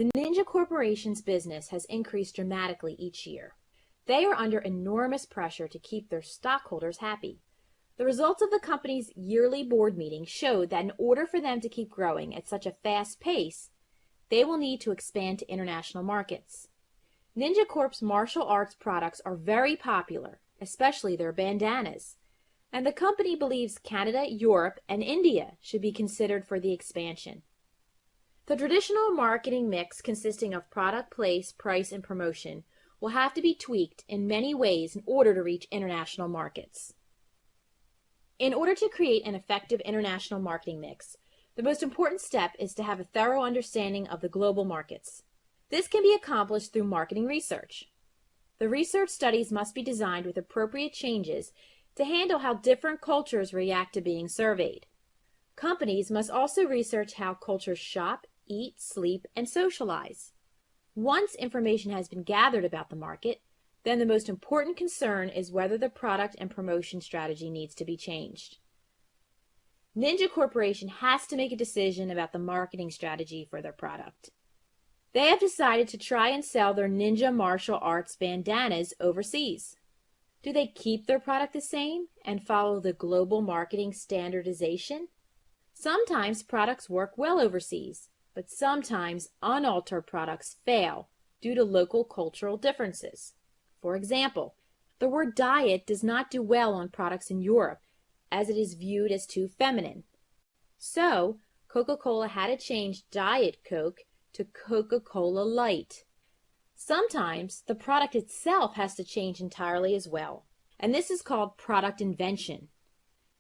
The Ninja Corporation's business has increased dramatically each year. They are under enormous pressure to keep their stockholders happy. The results of the company's yearly board meeting showed that in order for them to keep growing at such a fast pace, they will need to expand to international markets. Ninja Corp's martial arts products are very popular, especially their bandanas, and the company believes Canada, Europe, and India should be considered for the expansion. The traditional marketing mix consisting of product, place, price, and promotion will have to be tweaked in many ways in order to reach international markets. In order to create an effective international marketing mix, the most important step is to have a thorough understanding of the global markets. This can be accomplished through marketing research. The research studies must be designed with appropriate changes to handle how different cultures react to being surveyed. Companies must also research how cultures shop, eat, sleep, and socialize. Once information has been gathered about the market, then the most important concern is whether the product and promotion strategy needs to be changed. Ninja Corporation has to make a decision about the marketing strategy for their product. They have decided to try and sell their ninja martial arts bandanas overseas. Do they keep their product the same and follow the global marketing standardization? Sometimes products work well overseas, but sometimes unaltered products fail due to local cultural differences. For example, the word diet does not do well on products in Europe as it is viewed as too feminine. So, Coca-Cola had to change Diet Coke to Coca-Cola Light. Sometimes the product itself has to change entirely as well, and this is called product invention.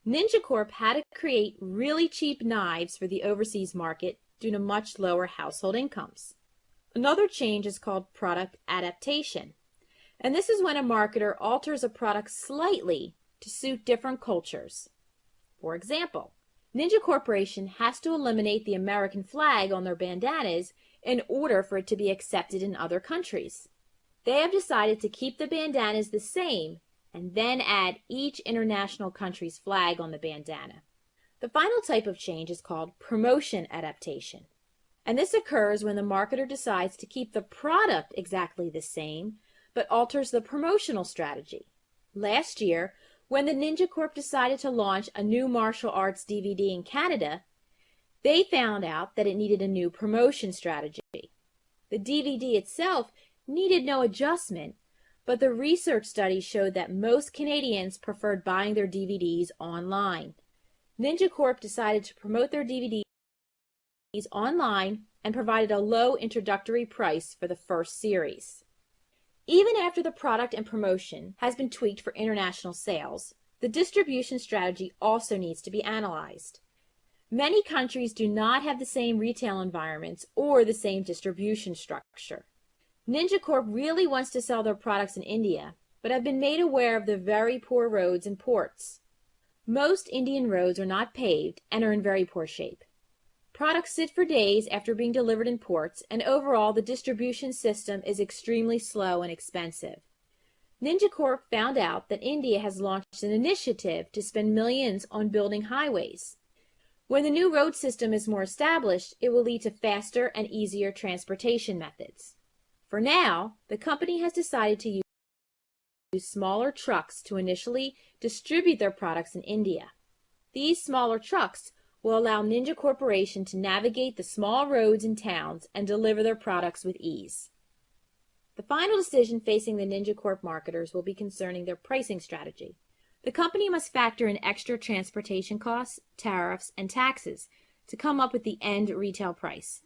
Ninja Corp had to create really cheap knives for the overseas market due to much lower household incomes. Another change is called product adaptation, and this is when a marketer alters a product slightly to suit different cultures. For example, Ninja Corporation has to eliminate the American flag on their bandanas in order for it to be accepted in other countries. They have decided to keep the bandanas the same and then add each international country's flag on the bandana. The final type of change is called promotion adaptation, and this occurs when the marketer decides to keep the product exactly the same but alters the promotional strategy. Last year, when the Ninja Corp decided to launch a new martial arts DVD in Canada, they found out that it needed a new promotion strategy. The DVD itself needed no adjustment, but the research study showed that most Canadians preferred buying their DVDs online. Ninja Corp decided to promote their DVDs online and provided a low introductory price for the first series. Even after the product and promotion has been tweaked for international sales, the distribution strategy also needs to be analyzed. Many countries do not have the same retail environments or the same distribution structure. Ninja Corp really wants to sell their products in India, but have been made aware of the very poor roads and ports. Most Indian roads are not paved and are in very poor shape. Products sit for days after being delivered in ports, and overall the distribution system is extremely slow and expensive. Ninja Corp found out that India has launched an initiative to spend millions on building highways. When the new road system is more established, it will lead to faster and easier transportation methods. For now, the company has decided to use smaller trucks to initially distribute their products in India. These smaller trucks will allow Ninja Corporation to navigate the small roads and towns and deliver their products with ease. The final decision facing the Ninja Corp marketers will be concerning their pricing strategy. The company must factor in extra transportation costs, tariffs, and taxes to come up with the end retail price.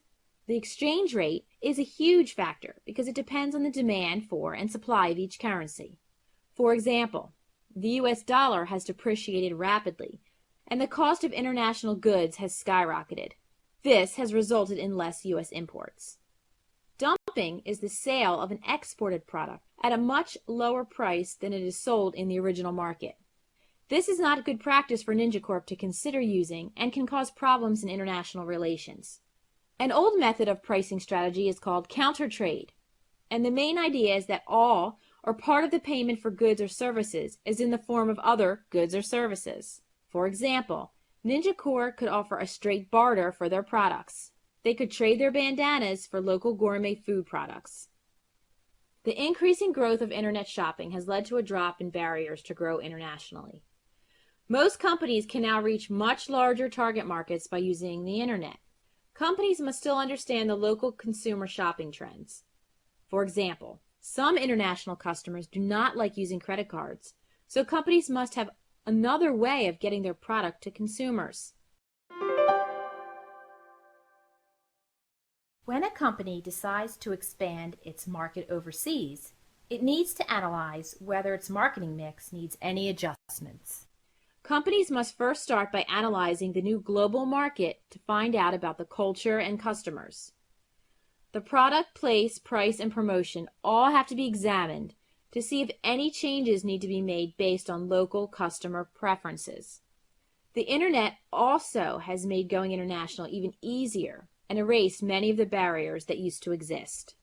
The exchange rate is a huge factor because it depends on the demand for and supply of each currency. For example, the US dollar has depreciated rapidly, and the cost of international goods has skyrocketed. This has resulted in less US imports. Dumping is the sale of an exported product at a much lower price than it is sold in the original market. This is not good practice for Ninja Corp to consider using and can cause problems in international relations. An old method of pricing strategy is called counter trade, and the main idea is that all or part of the payment for goods or services is in the form of other goods or services. For example, Ninja Corp could offer a straight barter for their products. they could trade their bandanas for local gourmet food products. The increasing growth of internet shopping has led to a drop in barriers to grow internationally. Most companies can now reach much larger target markets by using the internet. Companies must still understand the local consumer shopping trends. For example, some international customers do not like using credit cards, so companies must have another way of getting their product to consumers. When a company decides to expand its market overseas, it needs to analyze whether its marketing mix needs any adjustments. Companies must first start by analyzing the new global market to find out about the culture and customers. The product, place, price, and promotion all have to be examined to see if any changes need to be made based on local customer preferences. The internet also has made going international even easier and erased many of the barriers that used to exist.